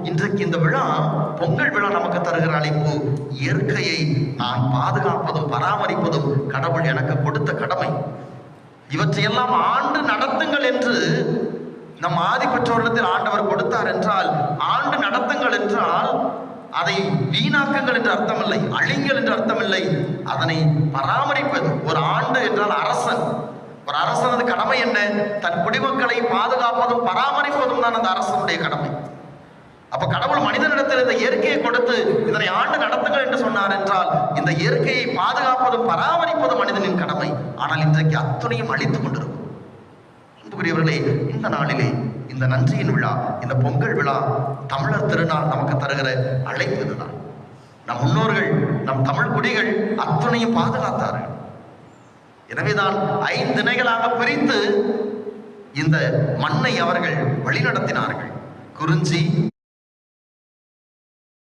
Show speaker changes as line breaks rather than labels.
இன்றைக்கு இந்த விழா பொங்கல் விழா நமக்கு தருகிற அழைப்பு இயற்கையை நான் பாதுகாப்பதும் பராமரிப்பதும் கடவுள் எனக்கு கொடுத்த கடமை. இவற்றையெல்லாம் ஆண்டு நடத்துங்கள் என்று நம் ஆதி பெற்றோரிடத்தில் ஆண்டவர் கொடுத்தார் என்றால், ஆண்டு நடத்துங்கள் என்றால் அதை வீணாக்குங்கள் என்று அர்த்தமில்லை, அழிங்கள் என்று அர்த்தமில்லை, அதனை பராமரிப்பது. ஒரு ஆண்டு என்றால் அரசன், ஒரு அரசனது கடமை என்ன? தன் குடிமக்களை பாதுகாப்பதும் பராமரிப்பதும் தான் அந்த அரசனுடைய கடமை. அப்ப கடவுள் மனிதனிடத்தில் இந்த இயற்கையை கொடுத்து இதனை ஆண்டு நடத்துங்கள் என்று சொன்னார் என்றால், இந்த இயற்கையை பாதுகாப்பதும் பராமரிப்பதும் மனிதனின் கடமை. ஆனால் இன்றைக்கு அத்துணையும் அழித்துக் கொண்டிருக்கும். அன்புக்குரியவர்களே, இந்த நாளிலே இந்த நன்றியின் விழா, இந்த பொங்கல் விழா, தமிழர் திருநாள் நமக்கு தருகிற அழைப்பு இதுதான். நம் முன்னோர்கள், நம் தமிழ் குடிகள் அத்துணையும் பாதுகாத்தார்கள். எனவேதான் 5 திணைகளாக பிரித்து இந்த மண்ணை அவர்கள் வழிநடத்தினார்கள். குறிஞ்சி,